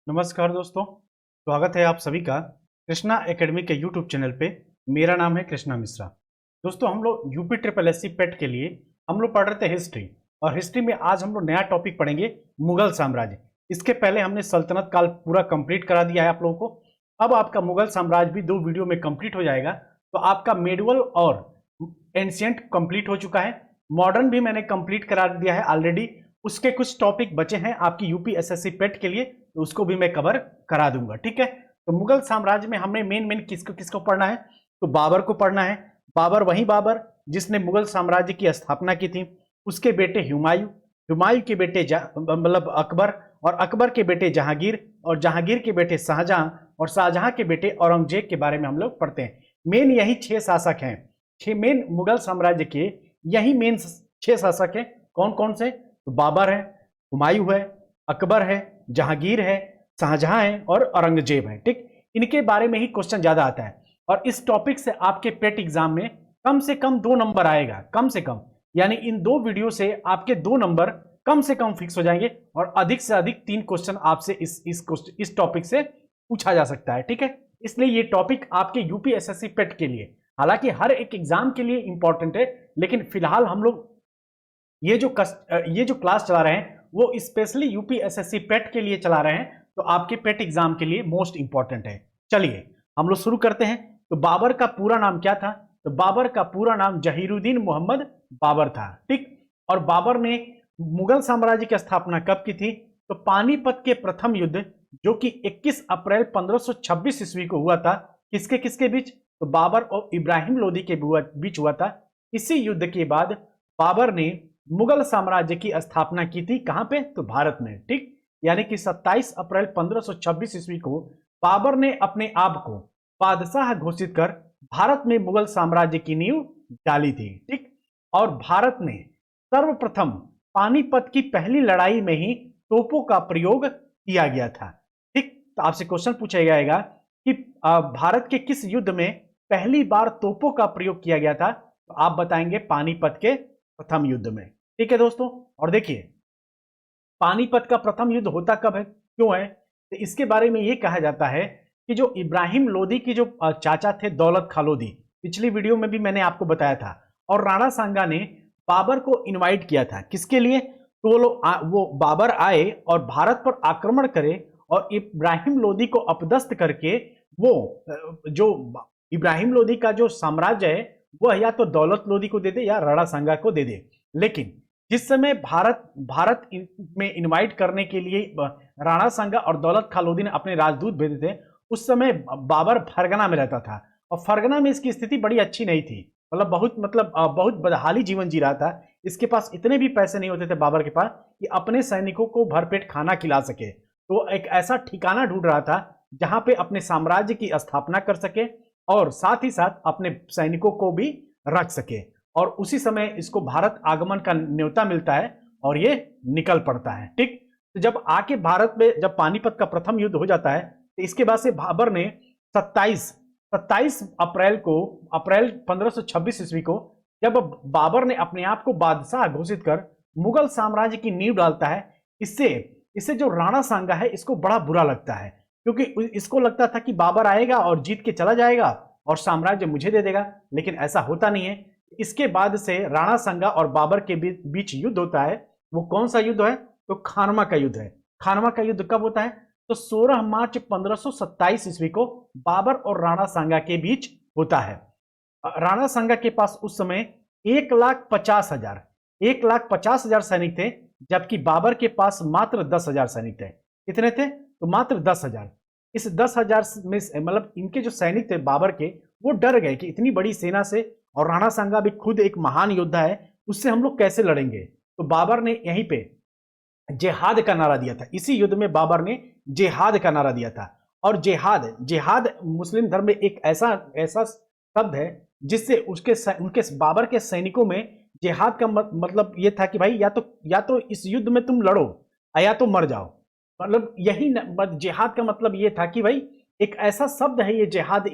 नमस्कार दोस्तों, स्वागत है आप सभी का कृष्णा एकेडमी के यूट्यूब चैनल पे। मेरा नाम है कृष्णा मिश्रा। दोस्तों, हम लोग यूपी ट्रिपल एस सी पेट के लिए हम लोग पढ़ रहे थे हिस्ट्री, और हिस्ट्री में आज हम लोग नया टॉपिक पढ़ेंगे, मुगल साम्राज्य। इसके पहले हमने सल्तनत काल पूरा कंप्लीट करा दिया है आप लोगों को। अब आपका मुगल साम्राज्य भी 2 वीडियो में कंप्लीट हो जाएगा, तो आपका मेडुअल और एंशियंट कंप्लीट हो चुका है। मॉडर्न भी मैंने कंप्लीट करा दिया है ऑलरेडी। उसके कुछ टॉपिक बचे हैं आपकी यूपी एसएससी पेट के लिए, तो उसको भी मैं कवर करा दूंगा। ठीक है, तो मुगल साम्राज्य में हमने मेन किसको किसको पढ़ना है, तो बाबर को पढ़ना है। बाबर वही बाबर जिसने मुगल साम्राज्य की स्थापना की थी। उसके बेटे हुमायूं, हुमायूं के बेटे मतलब अकबर, और अकबर के बेटे जहांगीर, और जहांगीर के बेटे शाहजहां, और शाहजहां के बेटे औरंगजेब के बारे में हम लोग पढ़ते हैं। मेन यही 6 शासक हैं। 6 मेन मुगल साम्राज्य के यही मेन 6 शासक हैं। कौन कौन से, तो बाबर है, हुमायूं है, अकबर है, जहांगीर है, शाहजहां है और औरंगजेब है। ठीक, इनके बारे में ही क्वेश्चन ज्यादा आता है, और इस टॉपिक से आपके पेट एग्जाम में कम से कम 2 नंबर आएगा, कम से कम। यानी इन 2 वीडियो से आपके 2 नंबर कम से कम फिक्स हो जाएंगे, और अधिक से अधिक 3 क्वेश्चन आपसे इस टॉपिक से पूछा जा सकता है। ठीक है, इसलिए ये टॉपिक आपके यूपीएसएससी पेट के लिए, हालांकि हर एक एग्जाम के लिए इंपॉर्टेंट है, लेकिन फिलहाल हम लोग ये जो क्लास चला रहे हैं वो स्पेशली यूपीएसएससी पेट के लिए चला रहे हैं, तो आपके पेट एग्जाम के लिए मोस्ट इंपॉर्टेंट है। चलिए हम लोग शुरू करते हैं। तो बाबर का पूरा नाम क्या था, तो बाबर का पूरा नाम जहीरुद्दीन मोहम्मद बाबर था। ठीक, और बाबर ने मुगल साम्राज्य की स्थापना कब की थी, तो पानीपत के प्रथम युद्ध जो कि 21 अप्रैल 1526 ईस्वी को हुआ था, किसके किसके बीच, तो बाबर और इब्राहिम लोदी के बीच हुआ था। इसी युद्ध के बाद बाबर ने मुगल साम्राज्य की स्थापना की थी, कहां पे, तो भारत में। ठीक, यानी कि 27 अप्रैल 1526 ईस्वी को बाबर ने अपने आप को बादशाह घोषित कर भारत में मुगल साम्राज्य की नींव डाली थी। ठीक, और भारत ने सर्वप्रथम पानीपत की पहली लड़ाई में ही तोपों का प्रयोग किया गया था। ठीक, तो आपसे क्वेश्चन पूछा जाएगा कि भारत के किस युद्ध में पहली बार तोपों का प्रयोग किया गया था, तो आप बताएंगे पानीपत के प्रथम युद्ध में। ठीक है दोस्तों, और देखिए पानीपत का प्रथम युद्ध होता कब है, क्यों है, तो इसके बारे में यह कहा जाता है कि जो इब्राहिम लोदी की जो चाचा थे दौलत खां लोदी, पिछली वीडियो में भी मैंने आपको बताया था, और राणा सांगा ने बाबर को इनवाइट किया था, किसके लिए, तो वो बाबर आए और भारत पर आक्रमण करे, और इब्राहिम लोदी को अपदस्थ करके वो जो इब्राहिम लोदी का जो साम्राज्य है वह या तो दौलत लोदी को दे दे या राणा सांगा को दे दे। लेकिन जिस समय भारत में इनवाइट करने के लिए राणा सांगा और दौलत खां लोदी ने अपने राजदूत भेजे थे, उस समय बाबर फरगना में रहता था, और फरगना में इसकी स्थिति बड़ी अच्छी नहीं थी। बहुत बदहाली जीवन जी रहा था। इसके पास इतने भी पैसे नहीं होते थे बाबर के पास कि अपने सैनिकों को भरपेट खाना खिला सके। तो एक ऐसा ठिकाना ढूंढ रहा था जहां पे अपने साम्राज्य की स्थापना कर सके, और साथ ही साथ अपने सैनिकों को भी रख सके। और उसी समय इसको भारत आगमन का न्योता मिलता है और ये निकल पड़ता है। ठीक, तो जब आके भारत में जब पानीपत का प्रथम युद्ध हो जाता है, तो इसके बाद से बाबर ने 27 अप्रैल 1526 ईस्वी को जब बाबर ने अपने आप को बादशाह घोषित कर मुगल साम्राज्य की नींव डालता है, इससे जो राणा सांगा है इसको बड़ा बुरा लगता है, क्योंकि इसको लगता था कि बाबर आएगा और जीत के चला जाएगा और साम्राज्य मुझे दे देगा, लेकिन ऐसा होता नहीं है। इसके बाद से राणा सांगा और बाबर के बीच युद्ध होता है। वो कौन सा युद्ध है, तो खानवा का युद्ध है। खानवा का युद्ध कब होता है, तो 16 मार्च 1527 ईस्वी को बाबर और राणा सांगा के बीच होता है। राणा सांगा के पास उस समय 1,50,000 सैनिक थे, जबकि बाबर के पास मात्र 10,000 सैनिक थे। कितने थे, तो मात्र 10,000। इस 10,000 में मतलब इनके जो सैनिक थे बाबर के, वो डर गए कि इतनी बड़ी सेना से, और राणा सांगा भी खुद एक महान योद्धा है, उससे हम लोग कैसे लड़ेंगे। तो बाबर ने यहीं पे जिहाद का नारा दिया था। इसी युद्ध में बाबर ने जिहाद का नारा दिया था। और जिहाद मुस्लिम धर्म में एक ऐसा शब्द है जिससे उनके बाबर के सैनिकों में जिहाद का मतलब यह था कि भाई या तो इस युद्ध में तुम लड़ो या तो मर जाओ। मतलब यही जिहाद का मतलब यह था कि भाई एक ऐसा शब्द है ये जिहाद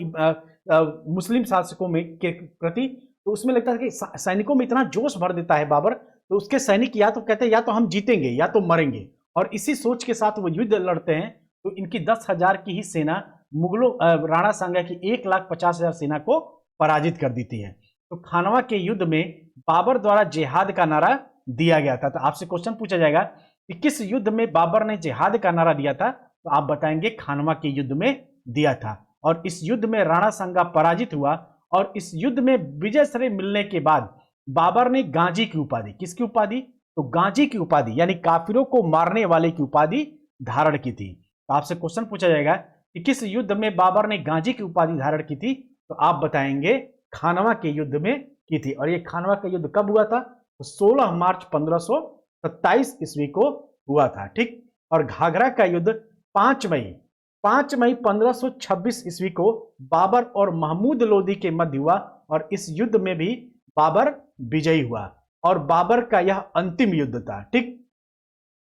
मुस्लिम शासकों में के प्रति, तो उसमें लगता है कि सैनिकों में इतना जोश भर देता है बाबर, तो उसके सैनिक या तो कहते हैं या तो हम जीतेंगे या तो मरेंगे, और इसी सोच के साथ वो युद्ध लड़ते हैं। तो इनकी 10,000 की ही सेना मुगलों राणा सांगा की 1,50,000 सेना को पराजित कर देती है। तो खानवा के युद्ध में बाबर द्वारा जिहाद का नारा दिया गया था। तो आपसे क्वेश्चन पूछा जाएगा कि किस युद्ध में बाबर ने जिहाद का नारा दिया था, तो आप बताएंगे खानवा के युद्ध में दिया था। और इस युद्ध में राणा सांगा पराजित हुआ और इस युद्ध में विजय श्रेय मिलने के बाद बाबर ने गाजी की उपाधि, किसकी उपाधि, तो गाजी की उपाधि यानी काफिरों को मारने वाले की उपाधि धारण की थी। तो आपसे क्वेश्चन पूछा जाएगा कि किस युद्ध में बाबर ने गाजी की उपाधि धारण की थी, तो आप बताएंगे खानवा के युद्ध में की थी। और ये खानवा का युद्ध कब हुआ था, तो 16 मार्च 1527 ईस्वी को हुआ था। ठीक। और घाघरा का युद्ध 5 मई 1526 ईस्वी को बाबर और महमूद लोदी के मध्य हुआ और इस युद्ध में भी बाबर विजयी हुआ और बाबर का यह अंतिम युद्ध था। ठीक।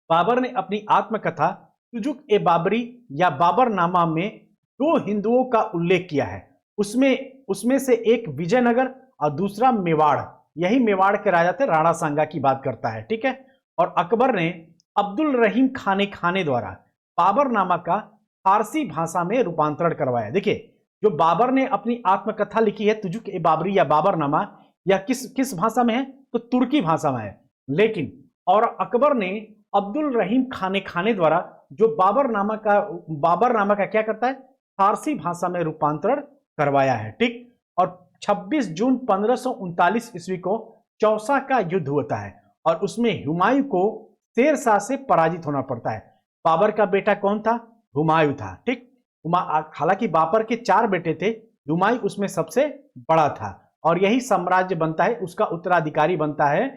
बाबर ने अपनी आत्मकथा तुजुक ए बाबरी या बाबरनामा में 2 हिंदुओं का उल्लेख किया है। उसमें से एक विजयनगर और दूसरा मेवाड़, यही मेवाड़ के राजा थे, राणा सांगा की बात करता है। ठीक है। और अकबर ने अब्दुल रहीम खाने द्वारा बाबरनामा का फारसी भाषा में रूपांतरण करवाया। देखिए, जो बाबर ने अपनी आत्मकथा लिखी है तुजुक ए बाबरी या बाबरनामा, या किस भाषा में है, तो तुर्की भाषा में है। लेकिन और अकबर ने अब्दुल रहीम खाने द्वारा जो बाबरनामा का क्या करता है, फारसी भाषा में रूपांतरण करवाया है। ठीक। और 26 जून 1539 ईस्वी को चौसा का युद्ध होता है और उसमें हुमायूं को शेरशाह से पराजित होना पड़ता है। बाबर का बेटा कौन था, हुमायूं था। ठीक। हालांकि बाबर के 4 बेटे थे, हुमायूं उसमें सबसे बड़ा था और यही साम्राज्य बनता है, उसका उत्तराधिकारी बनता है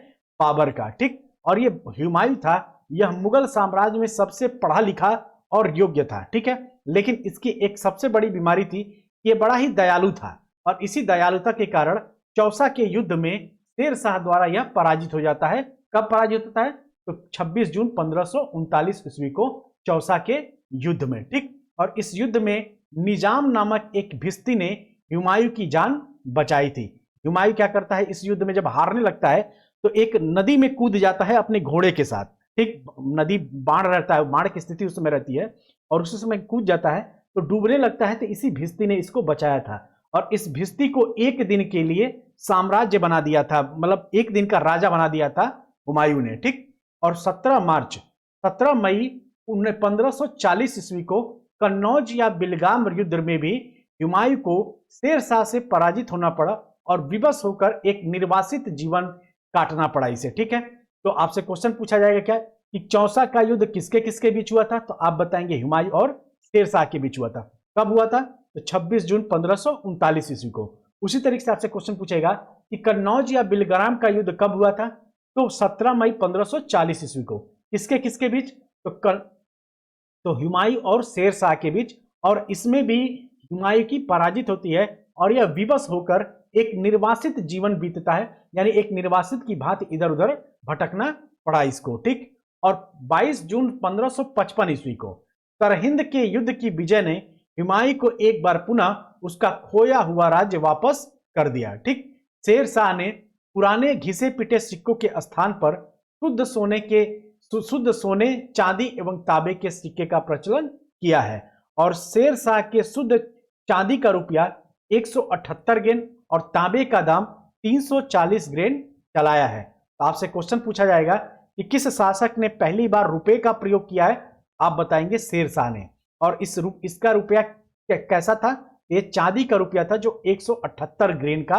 बाबर का। ठीक। और ये हुमायूं था, यह मुगल साम्राज्य में सबसे पढ़ा लिखा और योग्य था। ठीक है। लेकिन इसकी एक सबसे बड़ी बीमारी थी, ये बड़ा ही दयालु था और इसी दयालुता के कारण चौसा के युद्ध में शेरशाह द्वारा यह पराजित हो जाता है। कब पराजित होता है, तो 26 जून 1539 ईस्वी को चौसा के युद्ध में। ठीक। और इस युद्ध में निजाम नामक एक भिस्ती ने हुमायूं की जान बचाई थी। हुमायूं क्या करता है, इस युद्ध में जब हारने लगता है तो एक नदी में कूद जाता है अपने घोड़े के साथ। ठीक। नदी बाढ़ रहता है, बाढ़ की स्थिति उस समय रहती है और उसी समय कूद जाता है तो डूबने लगता है, तो इसी भिस्ती ने इसको बचाया था और इस भिस्ती को एक दिन के लिए साम्राज्य बना दिया था, मतलब एक दिन का राजा बना दिया था हुमायूं ने। ठीक। और 17 मई 1540 ईस्वी को कन्नौज या बिलगाम युद्ध में भी हुमायूं को शेरशाह से पराजित होना पड़ा और विवश होकर एक निर्वासित जीवन काटना पड़ा इसे। ठीक है। तो आपसे क्वेश्चन पूछा जाएगा क्या कि चौसा का युद्ध किसके किसके बीच हुआ था, तो आप बताएंगे हुमायूं और शेरशाह के बीच हुआ था। कब हुआ था, तो 26 जून 1539 ईस्वी को। उसी तरीके से आपसे क्वेश्चन पूछेगा कि कन्नौज या बिलग्राम का युद्ध कब हुआ था, तो 17 मई 1540 ईस्वी को। किसके किसके बीच, तो हुमायूं और शेरशाह के बीच। और इसमें भी हुमायूं की पराजित होती है और यह विवश होकर एक निर्वासित जीवन बीतता है, यानी एक निर्वासित की भांति इधर उधर भटकना पड़ा इसको। ठीक। और 22 जून 1555 ईस्वी को सरहिंद के युद्ध की विजय ने हुमायूं को एक बार पुनः उसका खोया हुआ राज्य वापस कर दिया। ठीक। शेरशाह ने पुराने घिसे पिटे सिक्कों के स्थान पर शुद्ध सोने चांदी एवं तांबे के सिक्के का प्रचलन किया है और शेरशाह के शुद्ध चांदी का रुपया 178 ग्रेन और तांबे का दाम 340 ग्रेन चलाया है। तो आपसे क्वेश्चन पूछा जाएगा कि किस शासक ने पहली बार रुपए का प्रयोग किया है, आप बताएंगे शेरशाह ने। और इसका रुपया कैसा था, ये चांदी का रुपया था जो 178 ग्रेन का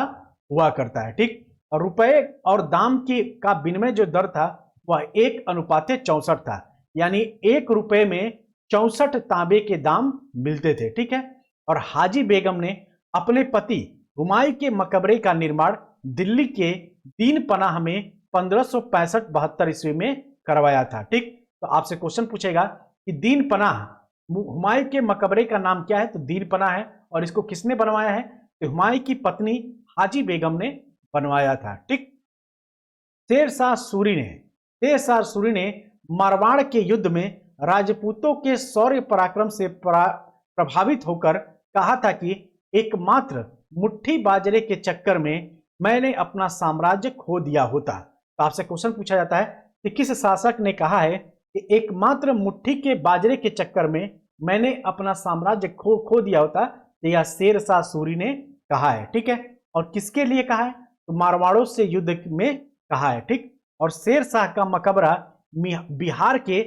हुआ करता है। ठीक। और रुपए और दाम का विनिमय जो दर था वह 1:64 था, यानी 1 रुपए में 64 तांबे के दाम मिलते थे। ठीक है। और हाजी बेगम ने अपने पति हुमायूं के मकबरे का निर्माण दिल्ली के दीन पनाह में 1565-72 ईस्वी में करवाया था। ठीक। तो आपसे क्वेश्चन पूछेगा कि दीन पनाह, हुमायूं के मकबरे का नाम क्या है, तो दीन पनाह है और इसको किसने बनवाया है, तो हुमायूं की पत्नी हाजी बेगम ने बनवाया था। ठीक। शेरशाह सूरी ने मारवाड़ के युद्ध में राजपूतों के शौर्य पराक्रम से प्रभावित होकर कहा था कि एकमात्र मुट्ठी बाजरे के चक्कर में मैंने अपना साम्राज्य खो दिया होता। तो आपसे क्वेश्चन पूछा जाता है कि किस शासक ने कहा है कि एकमात्र मुट्ठी के बाजरे के चक्कर में मैंने अपना साम्राज्य खो दिया होता, तो यह शेर शाह सूरी ने कहा है। ठीक है, और किसके लिए कहा है? तो मारवाड़ों से युद्ध में कहा है। ठीक, और शेर शाह का मकबरा बिहार के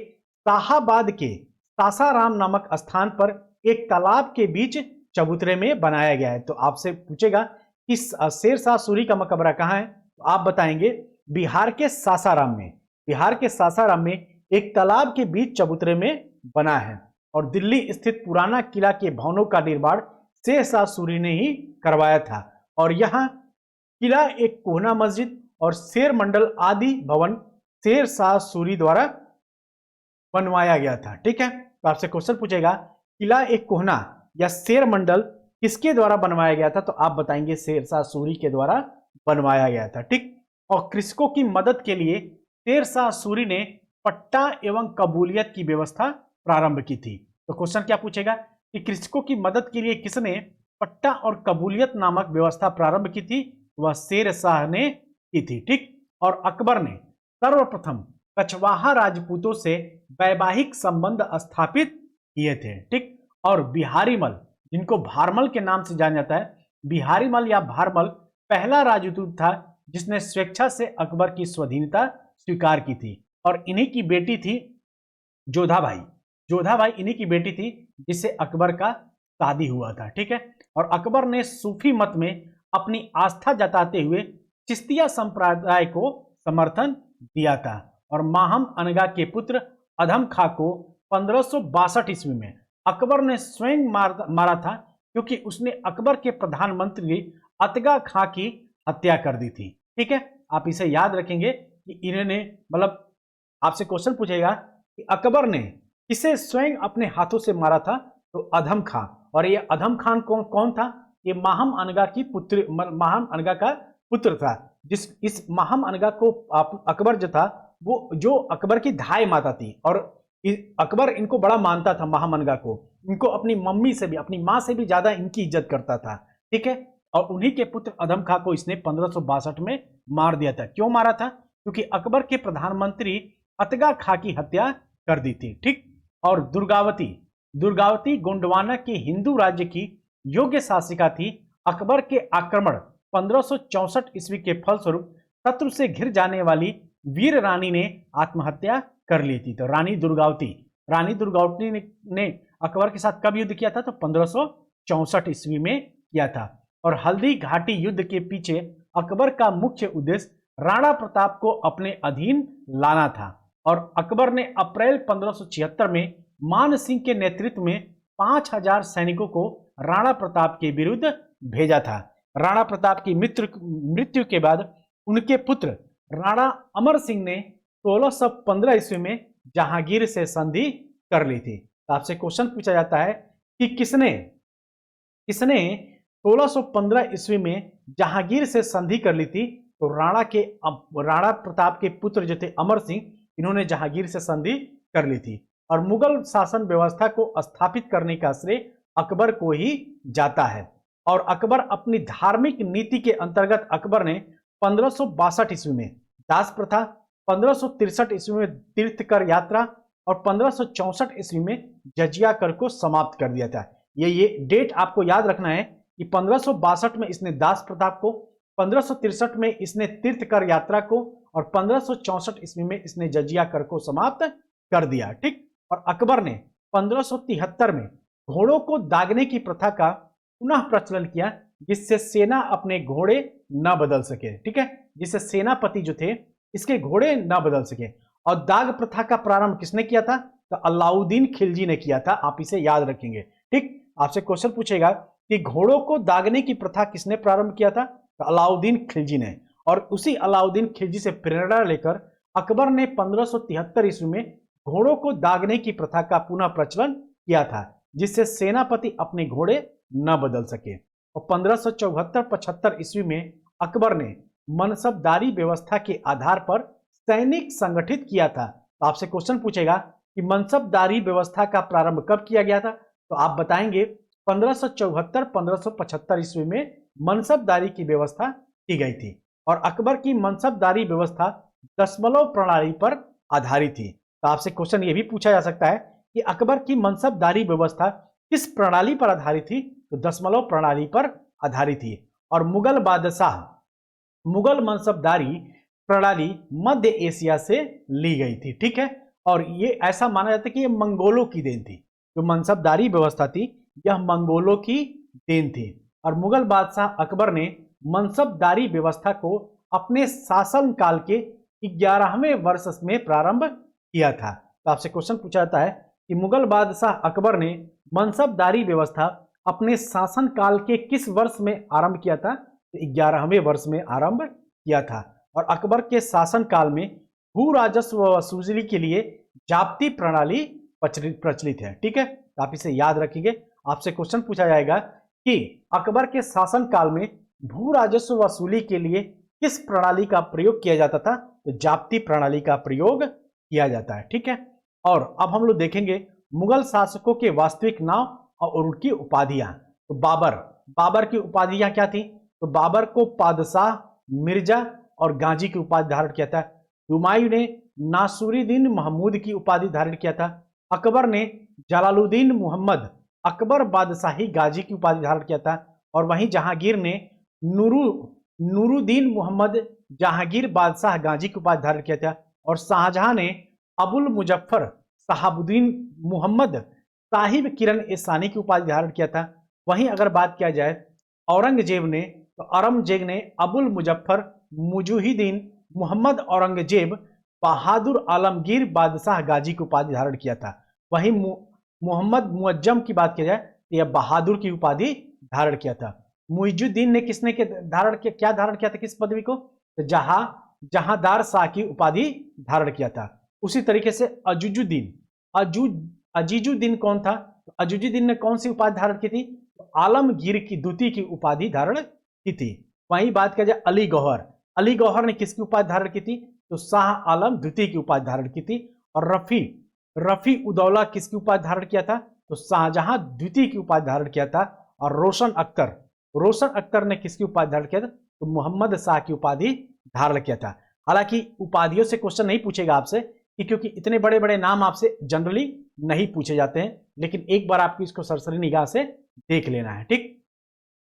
शाहाबाद के सासाराम नामक स्थान पर एक तालाब के बीच चबूतरे में बनाया गया है। तो आपसे पूछेगा कि शेर शाह सूरी का मकबरा कहाँ है, तो आप बताएंगे बिहार के सासाराम में। बिहार के सासाराम में एक तालाब के बीच चबूतरे में बना है। और दिल्ली स्थित पुराना किला के भवनों का निर्माण शेर शाह सूरी ने ही करवाया था। और यहाँ किला, एक कोहना मस्जिद और शेर मंडल आदि भवन शेर शाह सूरी द्वारा बनवाया गया था। ठीक है, तो आपसे क्वेश्चन पूछेगा किला एक कोहना या शेर मंडल किसके द्वारा बनवाया गया था, तो आप बताएंगे शेर शाह सूरी के द्वारा बनवाया गया था। ठीक, और कृषकों की मदद के लिए शेर शाह सूरी ने पट्टा एवं कबूलियत की व्यवस्था प्रारंभ की थी। तो क्वेश्चन क्या पूछेगा कि कृषकों की मदद के लिए किसने पट्टा और कबूलियत नामक व्यवस्था प्रारंभ की थी? वह शेर शाह ने की थी। ठीक, और अकबर ने सर्वप्रथम कछवाहा राजपूतों से वैवाहिक संबंध स्थापित किए थे। ठीक, और बिहारीमल, जिनको भारमल के नाम से जाना जाता है, बिहारीमल या भारमल पहला राजपूत था जिसने स्वेच्छा से अकबर की स्वाधीनता स्वीकार की थी। और इन्हीं की बेटी थी जोधाबाई। जोधाबाई इन्हीं की बेटी थी जिससे अकबर का शादी हुआ था। ठीक है, और अकबर ने सूफी मत में अपनी आस्था जताते हुए चिश्तिया संप्रदाय को समर्थन दिया था। और माहम अनगा के पुत्र अधम खां को 1562 ईस्वी में अकबर ने स्वयं मारा था, क्योंकि उसने अकबर के प्रधानमंत्री अतगा खां की हत्या कर दी थी। ठीक है, आप इसे याद रखेंगे कि इन्होंने, मतलब आपसे क्वेश्चन पूछेगा कि अकबर ने किसे स्वयं अपने हाथों से मारा था, तो अधम खां। और ये अधम खान कौन था? ये माहम अनगा की पुत्र, माहम अनगा का पुत्र था। इस माहम अनगा को अकबर जो था, वो जो अकबर की धाई माता थी, और अकबर इनको बड़ा मानता था, माहम अनगा को। इनको अपनी मम्मी से भी, अपनी माँ से भी ज्यादा इनकी इज्जत करता था। ठीक है, और उन्हीं के पुत्र अधम खां को इसने 1562 में मार दिया था। क्यों मारा था? क्योंकि अकबर के प्रधानमंत्री अतगा खां की हत्या कर दी थी। ठीक, और दुर्गावती गोंडवाना के हिंदू राज्य की योग्य शासिका थी। अकबर के आक्रमण 1564 ईस्वी के फलस्वरूप शत्रु से घिर जाने वाली वीर रानी ने आत्महत्या कर ली थी। तो रानी दुर्गावती ने अकबर के साथ कब युद्ध किया था? तो 1564 ईस्वी में किया था। और हल्दी घाटी युद्ध के पीछे अकबर का मुख्य उद्देश्य राणा प्रताप को अपने अधीन लाना था। और अकबर ने अप्रैल 1576 में मान सिंह के नेतृत्व में 5000 सैनिकों को राणा प्रताप के विरुद्ध भेजा था। राणा प्रताप की मृत्यु के बाद उनके पुत्र राणा अमर सिंह ने 1615 ईस्वी में जहांगीर से संधि कर ली थी। तो आपसे क्वेश्चन पूछा जाता है कि किसने 1615 ईस्वी में जहांगीर से संधि कर ली थी? तो राणा प्रताप के पुत्र जो थे अमर सिंह, इन्होंने जहांगीर से संधि कर ली थी। और मुगल शासन व्यवस्था को स्थापित करने का श्रेय अकबर को ही जाता है। और अकबर अपनी धार्मिक नीति के अंतर्गत अकबर ने 1562 ईस्वी में दास प्रथा, 1563 ईस्वी में तीर्थकर यात्रा और 1564 ईस्वी में जजिया कर को समाप्त कर दिया था। ये डेट आपको याद रखना है कि 1562 में इसने दास प्रथा को, 1563 में इसने तीर्थकर यात्रा को, और 1564 ईस्वी में इसने जजिया कर को समाप्त कर दिया। ठीक, और अकबर ने 1573 में घोड़ों को दागने की प्रथा का पुनः प्रचलन किया, जिससे सेना अपने घोड़े न बदल सके। ठीक है, जिससे सेनापति जो थे इसके घोड़े न बदल सके। और दाग प्रथा का प्रारंभ किसने किया था? तो अलाउद्दीन खिलजी ने किया था। आप इसे याद रखेंगे। ठीक, आपसे क्वेश्चन पूछेगा कि घोड़ों को दागने की प्रथा किसने प्रारंभ किया था? तो अलाउद्दीन खिलजी ने। और उसी अलाउद्दीन खिलजी से प्रेरणा लेकर अकबर ने 1573 ईस्वी में घोड़ों को दागने की प्रथा का पुनः प्रचलन किया था, जिससे सेनापति अपने घोड़े न बदल सके। और 1574-75 ईस्वी में अकबर ने मनसबदारी व्यवस्था के आधार पर सैनिक संगठित किया था। तो आपसे क्वेश्चन पूछेगा कि मनसबदारी व्यवस्था का प्रारंभ कब किया गया था? तो आप बताएंगे 1574-1575 ईस्वी में मनसबदारी की व्यवस्था की गई थी। और अकबर की मनसबदारी व्यवस्था दशमलव प्रणाली पर आधारित थी। तो आपसे क्वेश्चन ये भी पूछा जा सकता है कि अकबर की मनसबदारी व्यवस्था किस प्रणाली पर आधारित थी, तो दशमलव प्रणाली पर आधारित थी। और मुगल मनसबदारी प्रणाली मध्य एशिया से ली गई थी, ठीक है। और ये ऐसा माना जाता है कि ये मंगोलों की देन थी, जो मनसबदारी व्यवस्था थी यह मंगोलों की देन थी। और मुगल बादशाह अकबर ने मनसबदारी व्यवस्था को अपने शासन काल के 11वें वर्ष में प्रारंभ किया था। तो आपसे क्वेश्चन पूछा जाता है कि मुगल बादशाह अकबर ने मनसबदारी व्यवस्था अपने शासन काल के किस वर्ष में आरंभ किया था, तो 11वें वर्ष में आरंभ किया था। और अकबर के शासन काल में भू राजस्व वसूली के लिए जाप्ती प्रणाली प्रचलित है, ठीक है। तो आप इसे याद रखिए। आपसे क्वेश्चन पूछा जाएगा कि अकबर के शासन काल में भू राजस्व वसूली के लिए किस प्रणाली का प्रयोग किया जाता था, तो जाप्ती प्रणाली का प्रयोग किया जाता है, ठीक है। और अब हम लोग देखेंगे मुगल शासकों के वास्तविक नाम और उनकी उपाधियां। तो बाबर की उपाधियां क्या थी, तो बाबर को पादशाह, मिर्जा और गाजी की उपाधि धारण किया था। हुमायूं ने नासुरुद्दीन महमूद की उपाधि धारण किया था। अकबर ने जलालुद्दीन मुहम्मद अकबर बादशाही गाजी की उपाधि धारण किया था। और वहीं जहांगीर ने नूरुद्दीन मुहम्मद जहांगीर बादशाह गाजी की उपाधि धारण किया था। और शाहजहां ने अबुल मुजफ्फर शहाबुद्दीन मुहम्मद साहिब किरण ए सानी की उपाधि धारण किया था। वहीं अगर बात किया जाए औरंगजेब ने अबुल मुजफ्फर मुजुहिदीन मोहम्मद औरंगजेब बहादुर आलमगीर बादशाह गाजी की उपाधि धारण किया था। वहीं मोहम्मद मुअज्जम की बात की जाए तो यह बहादुर की उपाधि धारण किया था। मुइजुद्दीन ने क्या धारण किया था, किस पदवी को, तो जहांदार शाह की उपाधि धारण किया था। उसी तरीके से अजीजुद्दीन कौन था, तो अजीजुद्दीन ने कौन सी उपाधि धारण की थी, तो आलमगीर की द्वितीय की उपाधि धारण की थी। वहीं बात किया जाए अली गौहर ने किसकी उपाधि धारण की थी, तो शाह आलम द्वितीय की उपाधि धारण की थी। और रफी उदौला किसकी उपाधि धारण किया था, तो शाहजहां द्वितीय की उपाधि धारण किया था। और रोशन अख्तर ने किसकी उपाधि धारण किया था, तो मोहम्मद शाह की उपाधि धारण किया था। हालांकि उपाधियों से क्वेश्चन नहीं पूछेगा आपसे, क्योंकि इतने बड़े बड़े नाम आपसे जनरली नहीं पूछे जाते हैं, लेकिन एक बार आपको इसको सरसरी निगाह से देख लेना है, ठीक।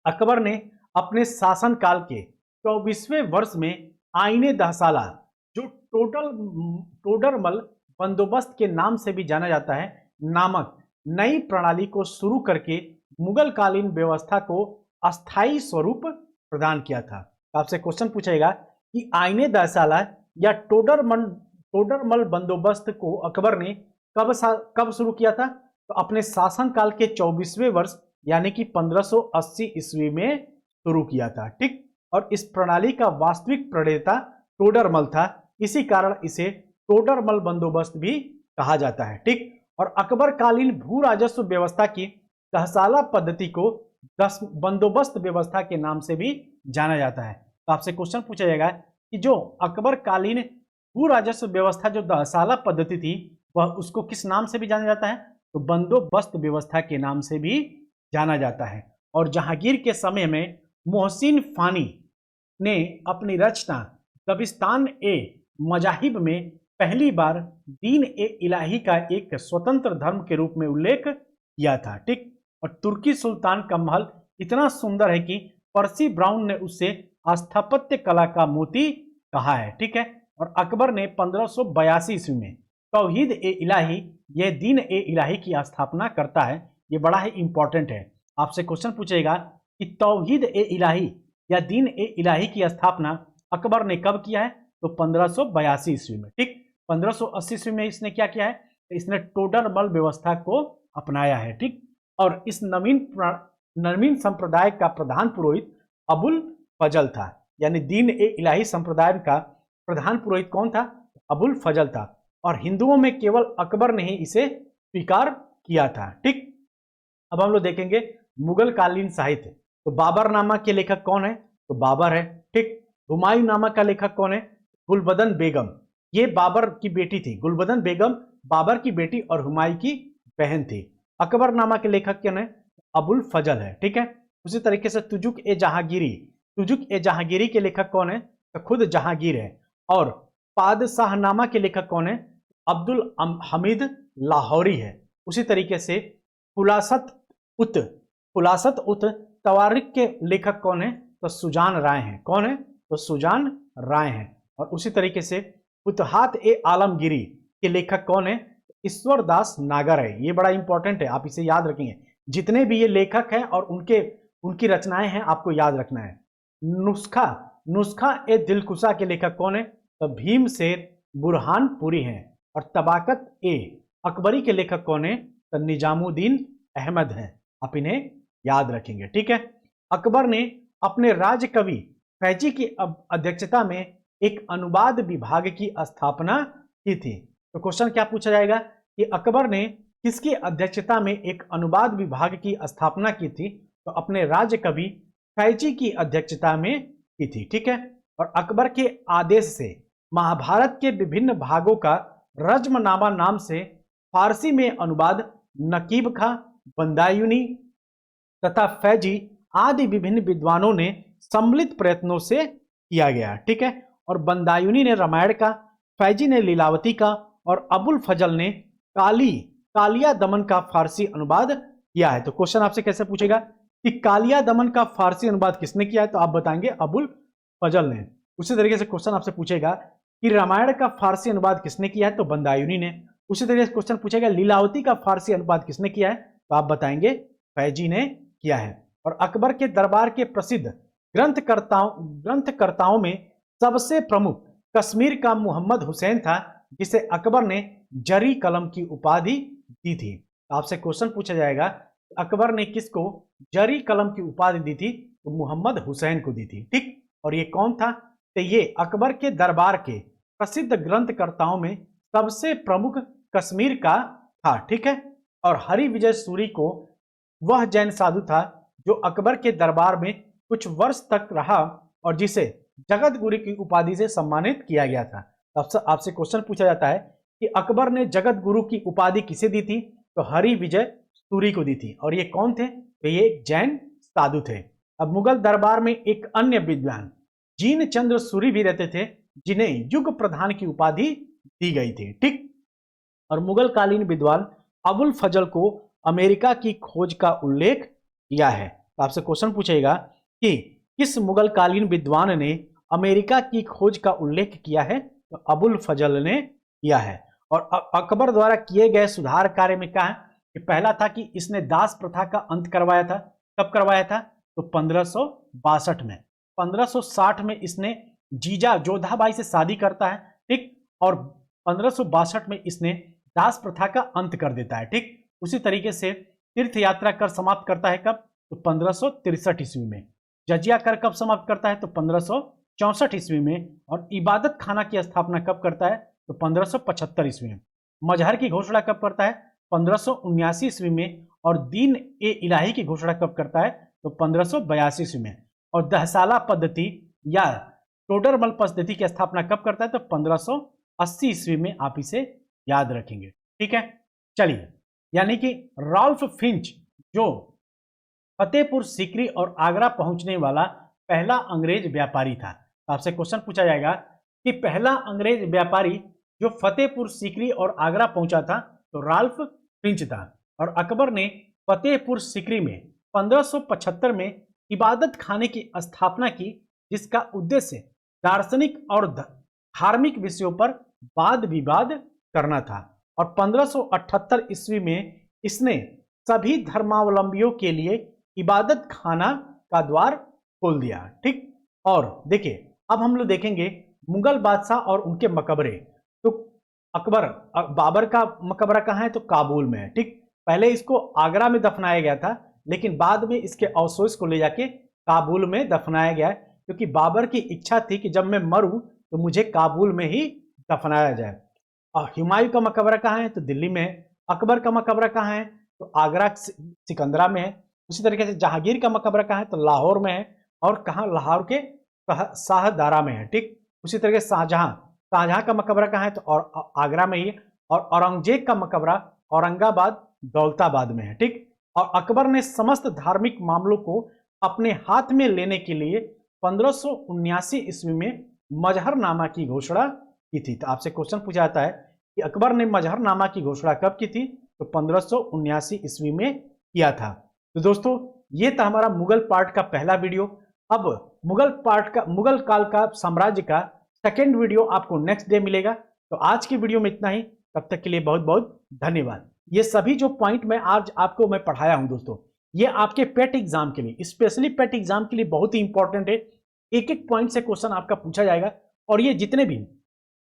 अकबर ने अपने शासन काल के 24वें वर्ष में आईने दहसाला, जो टोडरमल बंदोबस्त के नाम से भी जाना जाता है, नामक नई प्रणाली को शुरू करके मुगल कालीन व्यवस्था को अस्थायी स्वरूप प्रदान किया था। तो आपसे क्वेश्चन पूछेगा कि आईने दहसाला या टोडरमल बंदोबस्त को अकबर ने कब शुरू किया था, तो अपने शासन काल के 24वें वर्ष यानी कि 1580 ईस्वी में शुरू किया था, ठीक। और इस प्रणाली का वास्तविक प्रणेता टोडरमल था, इसी कारण इसे टोडरमल बंदोबस्त भी कहा जाता है, ठीक। और अकबर कालीन भू राजस्व व्यवस्था की दहसाला पद्धति को बंदोबस्त व्यवस्था के नाम से भी जाना जाता है। तो आपसे क्वेश्चन पूछा जाएगा कि जो अकबर कालीन भू राजस्व व्यवस्था जो दहसाला पद्धति थी, वह उसको किस नाम से भी जाना जाता है, तो बंदोबस्त व्यवस्था के नाम से भी जाना जाता है। और जहांगीर के समय में मोहसिन फानी ने अपनी रचना दबिस्तान ए मजाहिब में पहली बार दीन ए इलाही का एक स्वतंत्र धर्म के रूप में उल्लेख किया था, ठीक। और तुर्की सुल्तान का महल इतना सुंदर है कि पर्सी ब्राउन ने उसे स्थापत्य कला का मोती कहा है, ठीक है। और अकबर ने 1582 ईस्वी में तौहीद ए इलाही, यह दीन ए इलाही की स्थापना करता है। यह बड़ा ही इंपॉर्टेंट है, आपसे क्वेश्चन पूछेगा कि तौहीद ए इलाही या दीन ए इलाही की स्थापना अकबर ने कब किया है, तो 1582 ईस्वी में, ठीक। 1580 ईस्वी में इसने क्या किया है, इसने टोडरमल व्यवस्था को अपनाया है, ठीक। और इस नवीन संप्रदाय का प्रधान पुरोहित अबुल फजल था, यानी दीन ए इलाही संप्रदाय का प्रधान पुरोहित कौन था, अबुल फजल था। और हिंदुओं में केवल अकबर ने ही इसे स्वीकार किया था, ठीक। अब हम लोग देखेंगे मुगल कालीन साहित्य। तो बाबरनामा के लेखक कौन है, तो बाबर है, ठीक। हुमायूं नामा का लेखक कौन है, गुलबदन बेगम, ये बाबर की बेटी थी। गुलबदन बेगम बाबर की बेटी और हुमायूं की बहन थी। अकबरनामा के लेखक कौन है, अबुल फजल है, ठीक है। उसी तरीके से तुजुक ए जहांगीरी के लेखक कौन है, तो खुद जहांगीर है। और पादशाहनामा के लेखक कौन है, अब्दुल हमीद लाहौरी है। उसी तरीके से फुलासत उत तवारिक के लेखक कौन है? तो सुजान राय हैं। कौन है? तो सुजान राय हैं। और उसी तरीके से फुतहात ए आलमगिरी के लेखक कौन है? ईश्वर दास नागर है। ये बड़ा इंपॉर्टेंट है, आप इसे याद रखेंगे। जितने भी ये लेखक हैं और उनकी रचनाएं हैं आपको याद रखना है। नुस्खा ए दिलकुशा के लेखक कौन है? तो भीमसेन बुरहानपुरी हैं। और तबाकत ए अकबरी के लेखक कौन है? तो निजामुद्दीन अहमद हैं। आप इन्हें याद रखेंगे, ठीक है। अकबर ने अपने राज कवि फैजी की अध्यक्षता में एक अनुवाद विभाग की स्थापना की थी। तो क्वेश्चन क्या पूछा जाएगा कि अकबर ने किसकी अध्यक्षता में एक अनुवाद विभाग की स्थापना की थी? तो अपने राज कवि फैजी की अध्यक्षता में की थी, ठीक है। और अकबर के आदेश से महाभारत के विभिन्न भागों का रज्मनामा नाम से फारसी में अनुवाद नकीब खां, बंदायूनी तथा फैजी आदि विभिन्न विद्वानों ने सम्मिलित प्रयत्नों से किया गया, ठीक है। और बंदायूनी ने रामायण का, फैजी ने लीलावती का और अबुल फजल ने कालिया दमन का फारसी अनुवाद किया है। तो क्वेश्चन आपसे कैसे पूछेगा कि कालिया दमन का फारसी अनुवाद किसने किया है? तो आप बताएंगे अबुल फजल ने। उसी तरीके से क्वेश्चन आपसे पूछेगा कि रामायण का फारसी अनुवाद किसने किया है? तो बंदायूनी ने। उसी तरीके से क्वेश्चन पूछेगा लीलावती का फारसी अनुवाद किसने किया है? तो आप बताएंगे फैजी ने किया है। और अकबर के दरबार के प्रसिद्ध ग्रंथकर्ताओं में सबसे प्रमुख कश्मीर का मोहम्मद हुसैन था, जिसे अकबर ने जरी कलम की उपाधि दी थी। आपसे क्वेश्चन पूछा जाएगा अकबर ने किसको जरी कलम की उपाधि दी थी? तो मोहम्मद हुसैन को दी थी, ठीक। और ये कौन था? तो ये अकबर के दरबार के प्रसिद्ध ग्रंथकर्ताओं में सबसे प्रमुख कश्मीर का था, ठीक है। और हरि विजय सूरी को वह जैन साधु था जो अकबर के दरबार में कुछ वर्ष तक रहा और जिसे जगत गुरु की उपाधि से सम्मानित किया गया था। आपसे क्वेश्चन पूछा जाता है कि अकबर ने जगत गुरु की उपाधि किसे दी थी? तो हरि विजय सूरी को दी थी। और ये कौन थे? तो ये जैन साधु थे। अब मुगल दरबार में एक अन्य विद्वान जीन चंद्र सूरी भी रहते थे, जिन्हें युग प्रधान की उपाधि दी गई थी, ठीक। और मुगल कालीन विद्वान अबुल फजल को अमेरिका की खोज का उल्लेख किया है। तो आपसे क्वेश्चन पूछेगा कि किस मुगल कालीन विद्वान ने अमेरिका की खोज का उल्लेख किया है? तो अबुल फजल ने किया है। और अकबर द्वारा किए गए सुधार कार्य में क्या है कि पहला था कि इसने दास प्रथा का अंत करवाया था। कब करवाया था? तो 1562 में। 1560 में इसने जीजा जोधाबाई से शादी करता है, ठीक। और 1562 में इसने दास प्रथा का अंत कर देता है, ठीक। उसी तरीके से तीर्थ यात्रा कर समाप्त करता है कब? तो 1563 ईस्वी में। जजिया कर कब समाप्त करता है? तो 1564 ईस्वी में। और इबादत खाना की स्थापना कब करता है? तो 1575 ईस्वी में। मजहर की घोषणा कब करता है? 1579 ईस्वी में। और दीन ए इलाही की घोषणा कब करता है? तो 1582 ईस्वी में। और दहसाला पद्धति या टोडरमल पद्धति की स्थापना कब करता है? तो 1580 ईस्वी में। आप इसे याद रखेंगे, ठीक है। चलिए, यानी कि रॉल्फ फिंच जो फतेहपुर सीकरी और आगरा पहुंचने वाला पहला अंग्रेज व्यापारी था। तो आपसे क्वेश्चन पूछा जाएगा कि पहला अंग्रेज व्यापारी जो फतेहपुर सीकरी और आगरा पहुंचा था तो रॉल्फ फिंच था। और अकबर ने फतेहपुर सीकरी में 1575 में इबादत खाने की स्थापना की, जिसका उद्देश्य दार्शनिक और धार्मिक विषयों पर वाद विवाद करना था। और 1578 ईस्वी में इसने सभी धर्मावलंबियों के लिए इबादत खाना का द्वार खोल दिया, ठीक। और देखिए, अब हम लोग देखेंगे मुगल बादशाह और उनके मकबरे। तो बाबर का मकबरा कहाँ है? तो काबुल में है, ठीक। पहले इसको आगरा में दफनाया गया था, लेकिन बाद में इसके अवशेष को ले जाके काबुल में दफनाया गया है, क्योंकि बाबर की इच्छा थी कि जब मैं मरूं तो मुझे काबुल में ही दफनाया जाए। और हुमायूं का मकबरा कहाँ है? तो दिल्ली में है। अकबर का मकबरा कहाँ है? तो आगरा सिकंदरा में है। उसी तरीके से जहांगीर का मकबरा कहाँ है? तो लाहौर में है। और कहाँ? लाहौर के शाहदारा में है, ठीक। उसी तरीके से शाहजहां का मकबरा कहाँ है? तो और आगरा में ही है। और औरंगजेब का मकबरा औरंगाबाद दौलताबाद में है, ठीक। और अकबर ने समस्त धार्मिक मामलों को अपने हाथ में लेने के लिए 1579 ईस्वी में मजहरनामा की घोषणा की थी। तो आपसे क्वेश्चन पूछा जाता है कि अकबर ने मजहरनामा की घोषणा कब की थी? तो 1579 ईस्वी में किया था। तो दोस्तों ये था हमारा मुगल पार्ट का पहला वीडियो। अब मुगल काल का साम्राज्य का सेकेंड वीडियो आपको नेक्स्ट डे मिलेगा। तो आज की वीडियो में इतना ही, तब तक के लिए बहुत बहुत धन्यवाद। ये सभी जो पॉइंट मैं आज आपको मैं पढ़ाया हूं दोस्तों, ये आपके पेट एग्जाम के लिए, स्पेशली पेट एग्जाम के लिए बहुत ही इंपॉर्टेंट है। एक एक पॉइंट से क्वेश्चन आपका पूछा जाएगा, और ये जितने भी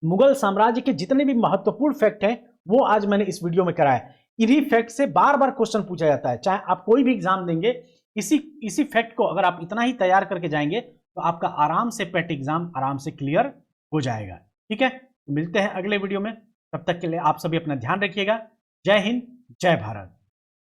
मुगल साम्राज्य के जितने भी महत्वपूर्ण फैक्ट हैं वो आज मैंने इस वीडियो में कराया। इन्हीं फैक्ट से बार बार क्वेश्चन पूछा जाता है, चाहे आप कोई भी एग्जाम देंगे, इसी फैक्ट को अगर आप इतना ही तैयार करके जाएंगे तो आपका आराम से पेट एग्जाम आराम से क्लियर हो जाएगा। ठीक है, मिलते हैं अगले वीडियो में, तब तक के लिए आप सभी अपना ध्यान रखिएगा। जय हिंद, जय भारत।